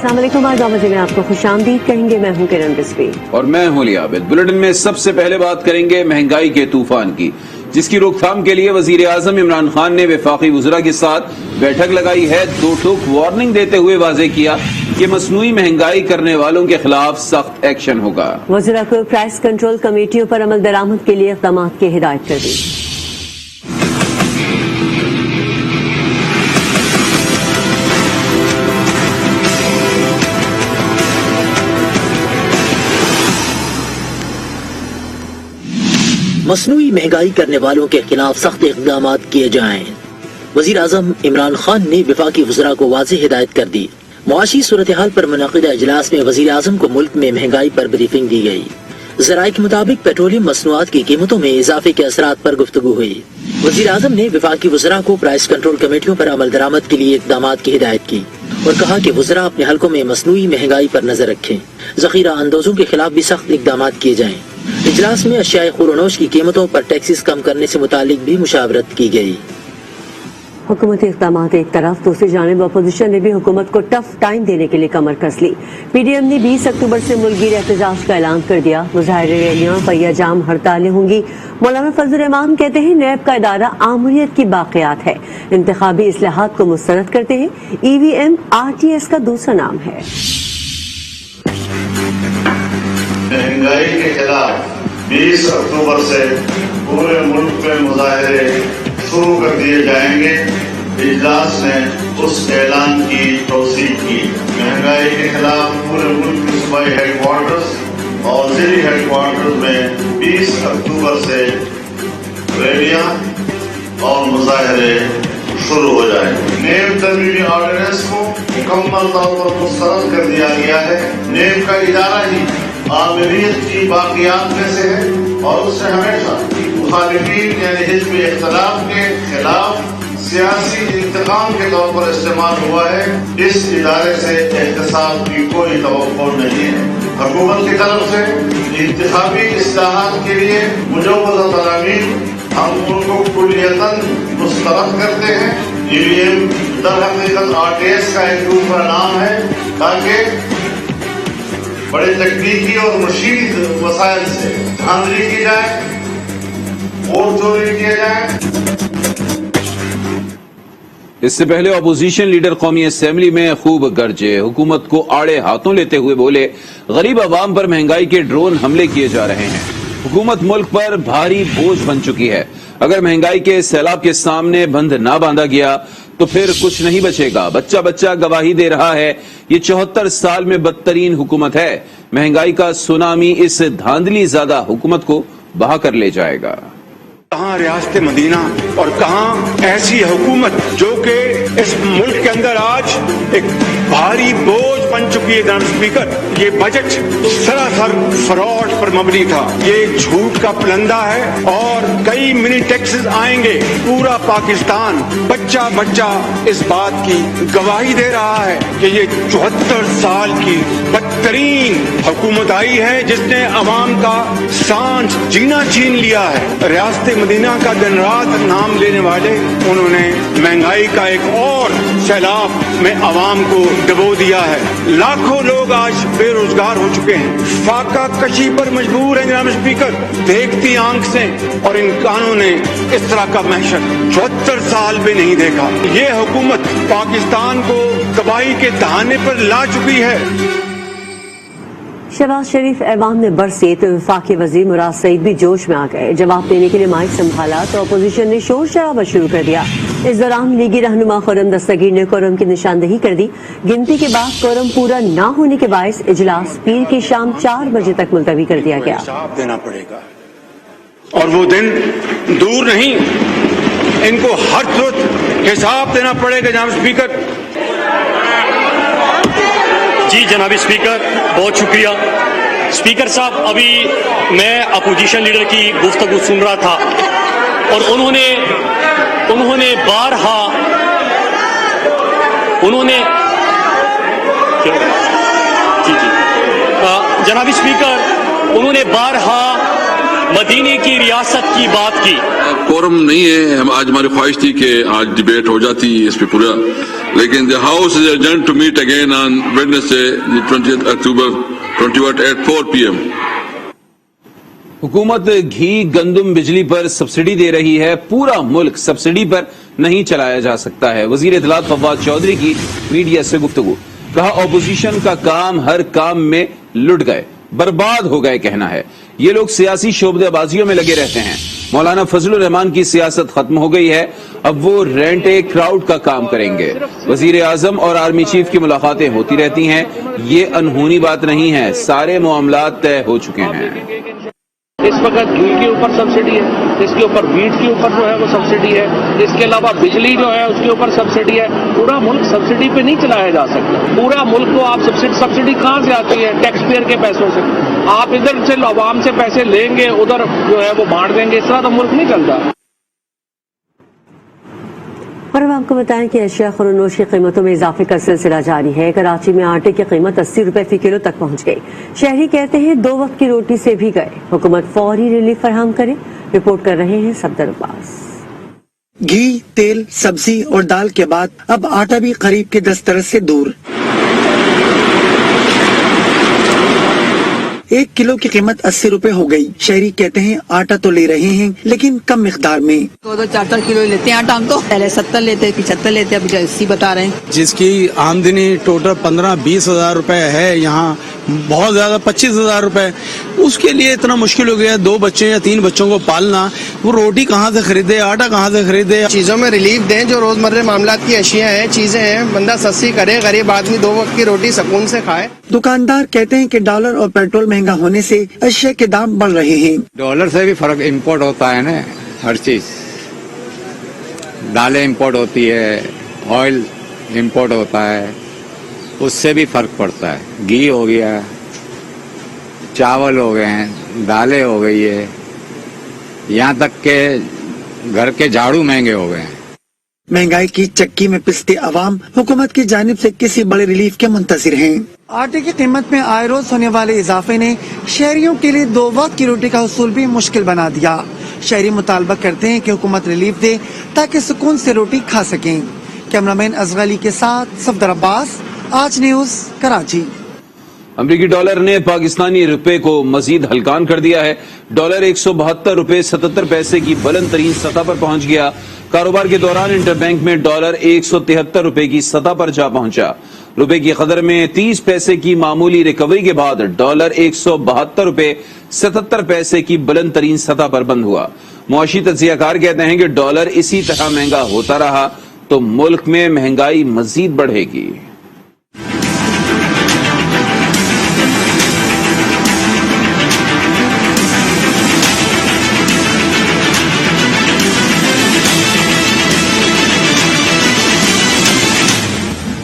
अस्सलाम वालेकुम। आज बजे में आपको खुशामदीद कहेंगे। मैं हूं किरण रिजवी और मैं हूं अली आबिद। बुलेटिन में सबसे पहले बात करेंगे महंगाई के तूफान की, जिसकी रोकथाम के लिए वजीर आजम इमरान खान ने वफाकी वज़रा के साथ बैठक लगाई है। दो टूक वार्निंग देते हुए वाज़ेह किया कि मसनूई महंगाई करने वालों के खिलाफ सख्त एक्शन होगा। वज़रा को प्राइस कंट्रोल कमेटियों पर अमल दरामद के लिए इक़दाम की हिदायत कर दी। मसनूई महंगाई करने वालों के खिलाफ सख्त इक़दाम किए जाएं। वज़ीर आज़म इमरान खान ने वफाकी वज़रा को वाज़ेह हिदायत कर दी। मुआशी सूरत हाल पर मुनक़िदा इजलास में वज़ीर आज़म को मुल्क में महंगाई पर ब्रीफिंग दी गई। ज़राए के मुताबिक पेट्रोलियम मसनूआत की कीमतों में इजाफे के असरात पर गुफ्तगू हुई। वज़ीर आज़म ने वफाकी वज़रा को प्राइस कंट्रोल कमेटियों पर अमल दरामद के लिए इक़दाम की हिदायत की और कहा कि वज़रा अपने हलकों में मसनूई महंगाई पर नजर रखें। ज़ख़ीरा अंदोज़ों के खिलाफ भी सख्त इक़दाम किए जाएं। इजलास में अशियाए खुरोनोश की कीमतों पर टैक्सेस कम करने से मुतालिक भी मुशावरत की गई। हुकूमती इक़दाम एक तरफ, दूसरी जानिब अपोजिशन ने भी हुकूमत को टफ टाइम देने के लिए कमर कस ली। PDM ने 20 अक्टूबर से मुल्कगीर एहतजाज का ऐलान कर दिया। मुजाहिरे रैलियां, पहिया जाम, हड़तालें होंगी। मौलाना फजल रहमान कहते हैं नैब का इदारा आमूरियत की बाक़ियात है। इंतखाबी इस्लाहात को मुस्तरद करते हैं। EVM RTS का दूसरा नाम है। महंगाई के खिलाफ 20 अक्टूबर से पूरे मुल्क में मुजाहिरे शुरू कर दिए जाएंगे। इजलास ने उस ऐलान की तौसीक की। महंगाई के खिलाफ पूरे मुल्क के सूबाई हेडक्वार्टर्स और जिली हेडक्वार्टर्स में 20 अक्टूबर से रैलियां और मुजाहिरे शुरू हो जाएंगे। नेब तरमीमी ऑर्डिनेंस को मुकम्मल तौर पर मुस्तरद कर दिया गया है। नेब का इदारा ही आमरीत की बाक़ियात में से है और उससे हमेशा मुखालिफीन यानी हिज़्ब इख्तिलाफ के खिलाफ सियासी इंतकाम के तौर पर इस्तेमाल हुआ है। इस इदारे से एहतसाब की कोई तवक्को नहीं है। हुकूमत की तरफ से इंतखाबी इस्लाहात के लिए मुजव्वज़ा तरामीम हम उनको कुल्लियतन मुस्तरद करते हैं। EVM दर हकीकत RTS का एक दूसरा नाम है ताकि बड़े तकनीकी और मशीद वसाइल से धांधली की जाए, वोट चोरी किए जाए। इससे पहले अपोजिशन लीडर कौमी असेंबली में खूब गरजे, हुकूमत को आड़े हाथों लेते हुए बोले गरीब अवाम पर महंगाई के ड्रोन हमले किए जा रहे हैं। हुकूमत मुल्क पर भारी बोझ बन चुकी है। अगर महंगाई के सैलाब के सामने बंद ना बांधा गया तो फिर कुछ नहीं बचेगा। बच्चा बच्चा गवाही दे रहा है। ये 74 साल में बदतरीन हुकूमत है। महंगाई का सुनामी इस धांधली ज़्यादा हुकूमत को बहा कर ले जाएगा। कहाँ रियासत मदीना और कहाँ ऐसी हुकूमत जो कि इस मुल्क के अंदर आज एक भारी बोझ बन चुकी है। जनाब स्पीकर, ये बजट सरासर फ्रॉड पर मबनी था। ये झूठ का पुलंदा है और कई मिनी टैक्सेस आएंगे। पूरा पाकिस्तान बच्चा बच्चा इस बात की गवाही दे रहा है कि ये 74 साल की बदतरीन हुकूमत आई है जिसने अवाम का सांझ जीना छीन लिया है। रियासत मदीना का दिन रात नाम लेने वाले उन्होंने महंगाई का एक और सैलाब में अवाम को डबो दिया है। लाखों लोग आज बेरोजगार हो चुके हैं। फाका कशी पर मजबूर है जनाब स्पीकर। देखती आंख से और इन कानों ने इस तरह का महशर 74 साल भी नहीं देखा। ये हुकूमत पाकिस्तान को तबाही के दहाने पर ला चुकी है। शहबाज शरीफ ऐवान में बरसे तो वफाकी वजीर मुराद सईद भी जोश में आ गए। जवाब देने के लिए माइक संभाला तो अपोजिशन ने शोर शराबा शुरू कर दिया। इस दौरान लीगी रहनुमा खुर्रम दस्तगीर ने कोरम की निशानदही कर दी। गिनती के बाद कोरम पूरा न होने के बायस इजलास पीर की शाम 4 बजे तक मुलतवी कर दिया गया। हिसाब देना पड़ेगा और वो दिन दूर नहीं, इनको हर सूरत हिसाब देना पड़ेगा। जनाब स्पीकर। जी जनाब स्पीकर, बहुत शुक्रिया। स्पीकर साहब, अभी मैं अपोजिशन लीडर की गुफ्तगू सुन रहा था और उन्होंने बारहा जनाब स्पीकर, उन्होंने बारहा मदीने की रियासत की बात की। कोरम नहीं है, हम आज हमारी ख्वाहिश थी कि आज डिबेट हो जाती इस पे पूरा, लेकिन the house is adjourned to meet again on Wednesday 20 October 21 at 4 PM। हुकूमत घी, गंदम, बिजली पर सब्सिडी दे रही है। पूरा मुल्क सब्सिडी पर नहीं चलाया जा सकता है। वजीर इत्तलात फवाद चौधरी की मीडिया से गुफ्तगू। कहा ऑपोजिशन का काम हर काम में लुट गए, बर्बाद हो गए कहना है। ये लोग सियासी शोबदेबाजियों में लगे रहते हैं। मौलाना फजलुर रहमान की सियासत खत्म हो गई है, अब वो रेंट ए क्राउड का काम करेंगे। वजीर आजम और आर्मी चीफ की मुलाकातें होती रहती हैं, ये अनहोनी बात नहीं है, सारे मामलात तय हो चुके हैं। इस वक्त घी के ऊपर सब्सिडी है, इसके ऊपर वीट के ऊपर जो है वो सब्सिडी है, इसके अलावा बिजली जो है उसके ऊपर सब्सिडी है। पूरा मुल्क सब्सिडी पे नहीं चलाया जा सकता। पूरा मुल्क को आप सब्सिडी कहाँ से आती है? टैक्स पेयर के पैसों से। आप इधर से अवाम से पैसे लेंगे, उधर जो है वो बांट देंगे, इस तरह तो मुल्क नहीं चलता। और अब आपको बताएं कि अशिया खुरनोश की कीमतों में इजाफे का सिलसिला जारी है। कराची में आटे की कीमत 80 रुपए फी किलो तक पहुंच गई। शहरी कहते हैं 2 वक्त की रोटी से भी गए। हुकूमत फौरी रिलीफ फराहम करे। रिपोर्ट कर रहे हैं सफदर अब्बास। घी, तेल, सब्जी और दाल के बाद अब आटा भी करीब के दस्तरस से दूर। 1 किलो की कीमत 80 रुपए हो गई। शहरी कहते हैं आटा तो ले रहे हैं लेकिन कम मिकदार में। 2-4 किलो लेते हैं आटा हम तो। पहले 70 लेते, 75 लेते, अभी 80 बता रहे हैं। जिसकी आमदनी टोटल 15-20 हजार रुपए है, यहाँ बहुत ज्यादा 25 हजार रुपए, उसके लिए इतना मुश्किल हो गया। 2 बच्चे या 3 बच्चों को पालना, वो रोटी कहाँ से खरीदे, आटा कहाँ से खरीदे। चीजों में रिलीफ दें, जो रोजमर्रा मामलात की अशिया हैं, चीजें हैं, बंदा सस्ती करे, गरीब आदमी 2 वक्त की रोटी सुकून से खाए। दुकानदार कहते हैं कि डॉलर और पेट्रोल महंगा होने से अशिया के दाम बढ़ रहे हैं। डॉलर से भी फर्क, इम्पोर्ट होता है ना हर चीज, दालें इम्पोर्ट होती है, ऑयल इम्पोर्ट होता है, उससे भी फर्क पड़ता है। घी हो गया, चावल हो गए हैं, दालें हो गई है, यहाँ तक के घर के झाड़ू महंगे हो गए हैं। महंगाई की चक्की में पिसते अवाम हुकूमत की जानिब से किसी बड़े रिलीफ के मुंतजिर हैं। आटे की कीमत में आए रोज होने वाले इजाफे ने शहरियों के लिए 2 वक्त की रोटी का हुसूल भी मुश्किल बना दिया। शहरी मुतालबा करते हैं कि हुकूमत रिलीफ दे ताकि सुकून से रोटी खा सकें। कैमरामैन असगर अली के साथ सफदर अब्बास, आज न्यूज, कराची। अमरीकी डॉलर ने पाकिस्तानी रुपए को मजीद हल्कान कर दिया है। डॉलर 172 रुपए 77 पैसे की बुलंद तरीन सतह पर पहुंच गया। कारोबार के दौरान इंटरबैंक में डॉलर 173 रुपए की सतह पर जा पहुंचा। रुपए की कदर में 30 पैसे की मामूली रिकवरी के बाद डॉलर 172 रुपए 77 पैसे की बुलंद तरीन सतह पर बंद हुआ। मुआशी तज्जियाकार कहते हैं कि डॉलर इसी तरह महंगा होता रहा तो मुल्क में महंगाई मजीद बढ़ेगी।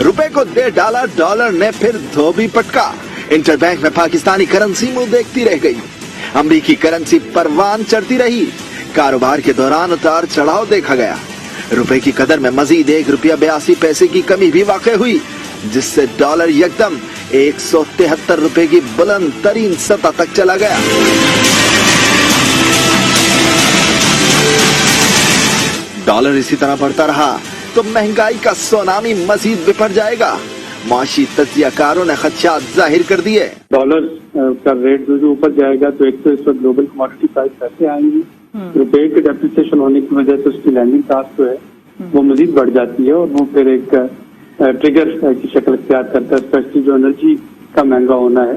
रुपए को दे डाला डॉलर ने, फिर धोबी पटका। इंटरबैंक में पाकिस्तानी करेंसी मुंह देखती रह गई। अमरीकी करेंसी परवान चढ़ती रही। कारोबार के दौरान उतार चढ़ाव देखा गया। रुपए की कदर में मजीद 1 रुपया 82 पैसे की कमी भी वाक़ हुई, जिससे डॉलर यकदम 173 रुपए की बुलंद तरीन सतह तक चला गया। डॉलर इसी तरह बढ़ता रहा तो महंगाई का सुनामी मजीद बिफर जाएगा। माशी तज्जियाकारों ने खदशात जाहिर कर दिए। डॉलर का रेट जो ऊपर जाएगा तो एक तो इस वक्त ग्लोबल कमोडिटी प्राइस कैसे आएंगी, रुपए के डेप्रिसिएशन होने की वजह से उसकी लैंडिंग कास्ट जो है वो मजीद बढ़ जाती है और वो फिर एक ट्रिगर की शक्ल इख्तियार करता है। स्पेशली जो एनर्जी का महंगा होना है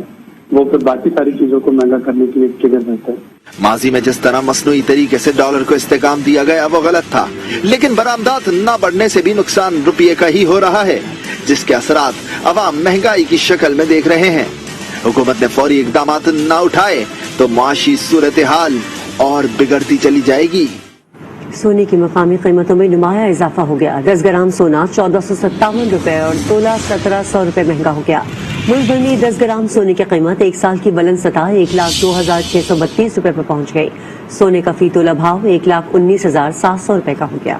वो फिर बाकी सारी चीजों को महंगा करने के लिए ट्रिगर रहता है। माजी में जिस तरह मसनूई तरीके से डॉलर को इस्तेकाम दिया गया वो गलत था, लेकिन बरामदात न बढ़ने से भी नुकसान रुपये का ही हो रहा है, जिसके असरात अवाम महंगाई की शक्ल में देख रहे हैं। हुकूमत ने फौरी इकदामात न उठाए तो मुआशी सूरत हाल और बिगड़ती चली जाएगी। सोने की मकामी कीमतों में नुमाया इजाफा हो गया। 10 ग्राम सोना 1457 रुपए और तोला 1700 रुपए महंगा हो गया। मुल्क भर में 10 ग्राम सोने की कीमत 1 साल की बुलंद सतह 1,02,632 रुपए पर पहुंच गई। सोने का फी तोला भाव 1,19,700 रुपए का हो गया।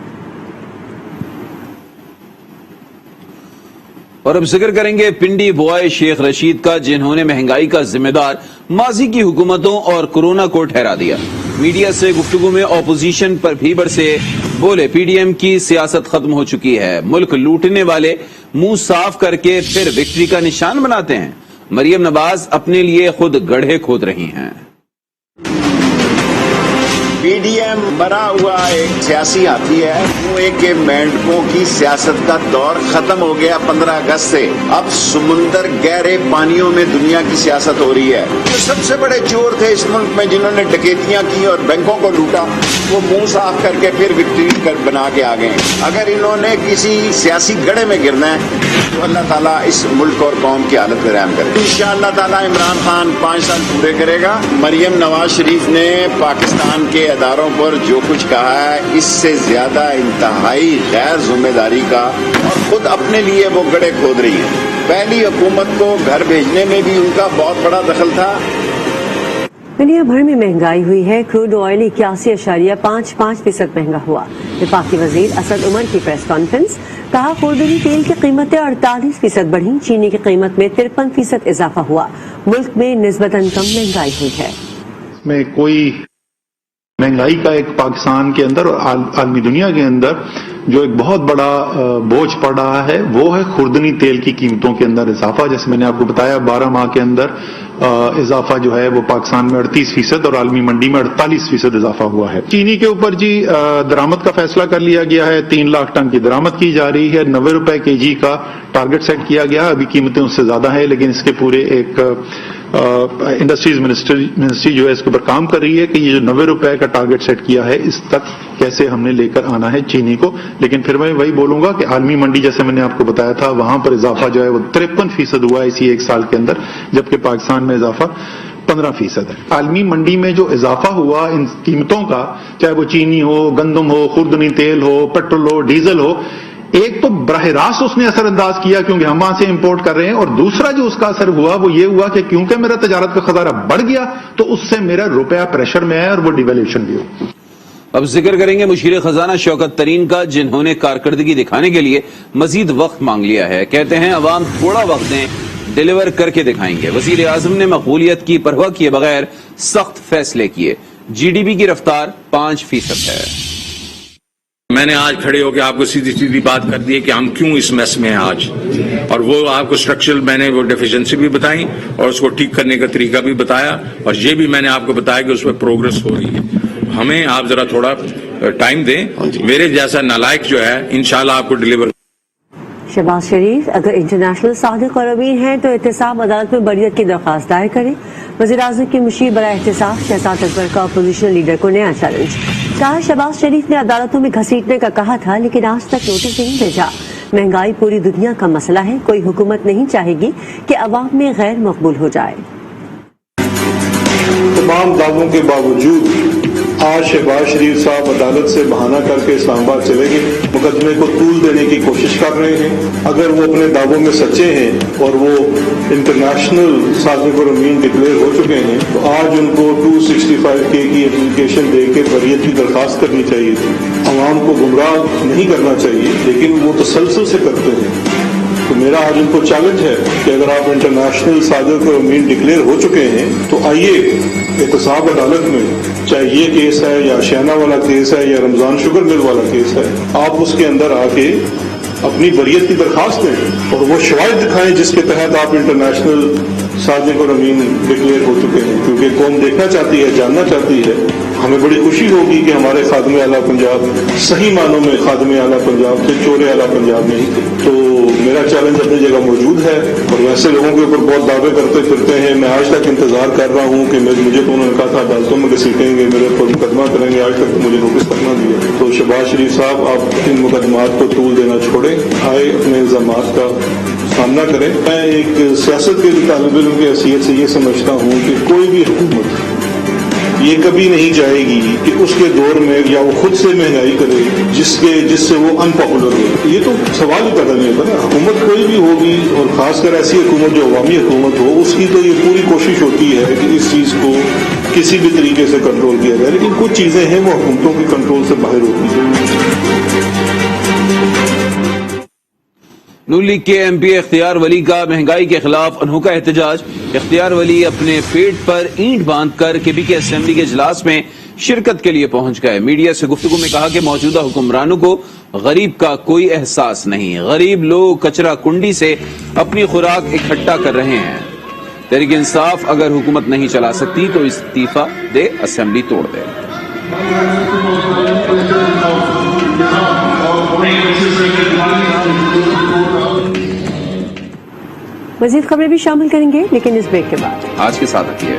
और अब जिक्र करेंगे पिंडी बॉय शेख रशीद का, जिन्होंने महंगाई का जिम्मेदार माजी की हुकूमतों और कोरोना को ठहरा दिया। मीडिया से गुफ्तगू में ऑपोजिशन पर भी बरसे, बोले पीडीएम की सियासत खत्म हो चुकी है, मुल्क लूटने वाले मुंह साफ करके फिर विक्ट्री का निशान बनाते हैं। मरियम नवाज अपने लिए खुद गड्ढे खोद रही हैं। पीडीएम मरा हुआ एक सियासी हाथी है। के मेंढकों की सियासत का दौर खत्म हो गया 15 अगस्त से। अब समुंदर गहरे पानियों में दुनिया की सियासत हो रही है। जो सबसे बड़े चोर थे इस मुल्क में, जिन्होंने डकैतियां की और बैंकों को लूटा, वो मुंह साफ करके फिर विक्ट्री बना के आ गए। अगर इन्होंने किसी सियासी गड्ढे में गिरना है तो अल्लाह ताला इस मुल्क और कौम की हालत में रहम करे। इंशाअल्लाह ताला इमरान खान 5 साल पूरे करेगा। मरियम नवाज शरीफ ने पाकिस्तान के अदारों पर जो कुछ कहा है, इससे ज्यादा इंतहाई गैर जिम्मेदारी का, और खुद अपने लिए वो गड्ढे खोद रही है। पहली हुकूमत को घर भेजने में भी उनका बहुत बड़ा दखल था। दुनिया भर में महंगाई हुई है। क्रूड ऑयल 81.55% महंगा हुआ। वफाकी वजीर असद उमर की प्रेस कॉन्फ्रेंस, कहा खुर्दनी तेल की कीमतें 48% बढ़ी, चीनी की कीमत में 53% इजाफा हुआ। मुल्क में निस्बतन कम महंगाई हुई है। में कोई महंगाई का एक पाकिस्तान के अंदर और आलमी दुनिया के अंदर जो एक बहुत बड़ा बोझ पड़ रहा है, वो है खुर्दनी तेल की कीमतों के अंदर इजाफा। जैसे मैंने आपको बताया 12 माह के अंदर इजाफा जो है वो पाकिस्तान में 38% और आलमी मंडी में 48% इजाफा हुआ है। चीनी के ऊपर जी दरामद का फैसला कर लिया गया है। 3 लाख टन की दरामद की जा रही है। 90 रुपए केजी का टारगेट सेट किया गया। अभी कीमतें उससे ज्यादा है, लेकिन इसके पूरे एक इंडस्ट्रीज मिनिस्ट्री जो है इसके ऊपर काम कर रही है कि ये जो 90 रुपए का टारगेट सेट किया है, इस तक कैसे हमने लेकर आना है चीनी को। लेकिन फिर मैं वही बोलूंगा कि आलमी मंडी, जैसे मैंने आपको बताया था, वहां पर इजाफा जो है वो 53% हुआ है इसी एक साल के अंदर, जबकि पाकिस्तान में इजाफा 15% है। आलमी मंडी में जो इजाफा हुआ इन कीमतों का, चाहे वो चीनी हो, गंदम हो, खुर्दनी तेल हो, पेट्रोल हो, डीजल हो, एक तो बराह रास्त उसने असरअंदाज किया क्योंकि हम वहां से इंपोर्ट कर रहे हैं, और दूसरा जो उसका असर हुआ वो ये हुआ कि क्योंकि मेरा तजारत का खजाना बढ़ गया तो उससे मेरा रुपया प्रेशर में है और वो डिवैल्यूएशन भी हो। अब जिक्र करेंगे मुशीर खजाना शौकत तरीन का, जिन्होंने कारकर्दगी दिखाने के लिए मजीद वक्त मांग लिया है। कहते हैं अवाम थोड़ा वक्त दें, डिलीवर करके दिखाएंगे। वजीर आजम ने मकबूलियत की परवाह किए बगैर सख्त फैसले किए। जीडीपी की रफ्तार 5% है। मैंने आज खड़े होकर आपको सीधी सीधी बात कर दी है कि हम क्यों इस मेस में हैं आज, और वो आपको स्ट्रक्चरल मैंने वो डेफिशिएंसी भी बताई और उसको ठीक करने का तरीका भी बताया, और ये भी मैंने आपको बताया कि उसमें प्रोग्रेस हो रही है। हमें आप जरा थोड़ा टाइम दें। मेरे जैसा नालायक जो है इंशाल्लाह आपको डिलीवर। शहबाज शरीफ अगर इंटरनेशनल सादिक और अमीन है तो एहतसाब अदालत में बरियत की दरख्वास्त दायर करें। वज़ीर आज़म की मुशीर बराए एहतसाब शहजाद अकबर का अपोजिशन लीडर को नया चैलेंज। कहा शहबाज शरीफ ने अदालतों में घसीटने का कहा था, लेकिन आज तक नोटिस नहीं भेजा। महंगाई पूरी दुनिया का मसला है, कोई हुकूमत नहीं चाहेगी कि अवाम में गैर मकबूल हो जाए। तमाम दावों के बावजूद आज शहबाज शरीफ साहब अदालत से बहाना करके इस्लामाबाद चले गए, मुकदमे को तूल देने की कोशिश कर रहे हैं। अगर वो अपने दावों में सच्चे हैं और वो इंटरनेशनल सादिक और अमीन डिक्लेयर हो चुके हैं, तो आज उनको 265K की एप्लीकेशन दे के बरियत की दरखास्त करनी चाहिए थी। अवाम को गुमराह नहीं करना चाहिए, लेकिन वो तसलसल से करते हैं। तो मेरा आज उनको चैलेंज है कि अगर आप इंटरनेशनल सादिक और अमीन डिक्लेयर हो चुके हैं तो आइए एहतसाब अदालत में, चाहे ये केस है या आशियाना वाला केस है या रमजान शुगर मिल वाला केस है, आप उसके अंदर आके अपनी बरियत की दरखास्त दें और वो शवाहिद दिखाएं जिसके तहत आप इंटरनेशनल सादिक और अमीन डिक्लेयर हो चुके हैं। क्योंकि कौम देखना चाहती है, जानना चाहती है। हमें बड़ी खुशी होगी कि हमारे खादमे आला पंजाब सही मानों में खादमे आला पंजाब थे, चोरे आला पंजाब नहीं थे। तो मेरा चैलेंज अपनी जगह मौजूद है, और वैसे लोगों के ऊपर बहुत दावे करते फिरते हैं। मैं आज तक इंतजार कर रहा हूँ कि मुझे तो उन्होंने कहा था अदालतों में घसीटेंगे, मेरे ऊपर मुकदमा करेंगे, आज तक तो मुझे नोटिस करना दिया। तो शहबाज शरीफ साहब, आप इन मुकदमात को तूल देना छोड़ें, आए अपने इल्जामात का सामना करें। मैं एक सियासत के तालिब इल्म की हैसियत से ये समझता हूँ कि कोई भी हुकूमत ये कभी नहीं चाहेगी कि उसके दौर में या वो खुद से महंगाई करे जिससे वो अनपॉपुलर हो। ये तो सवाल ही पैदा नहीं होता ना। हुकूमत कोई भी होगी, और खासकर ऐसी हुकूमत जो अवामी हुकूमत हो, उसकी तो ये पूरी कोशिश होती है कि इस चीज को किसी भी तरीके से कंट्रोल किया जाए। लेकिन कुछ चीजें हैं वो हुकूमतों के कंट्रोल से बाहर होती हैं। نون لیگ کے ایم پی اختیار ولی کا مہنگائی کے خلاف انوکھا احتجاج. اختیار ولی اپنے پیٹ پر اینٹ باندھ کر کے پی کے اسمبلی کے اجلاس میں شرکت کے لیے پہنچ گئے. میڈیا سے گفتگو میں کہا کہ موجودہ حکمرانوں کو غریب کا کوئی احساس نہیں. غریب لوگ کچرا کنڈی سے اپنی خوراک اکٹھا کر رہے ہیں. تحریک انصاف اگر حکومت نہیں چلا سکتی تو استعفی دے، اسمبلی توڑ دے. مزید خبریں بھی شامل کریں گے لیکن اس بریک کے بعد. آج کے ساتھ رکھیے.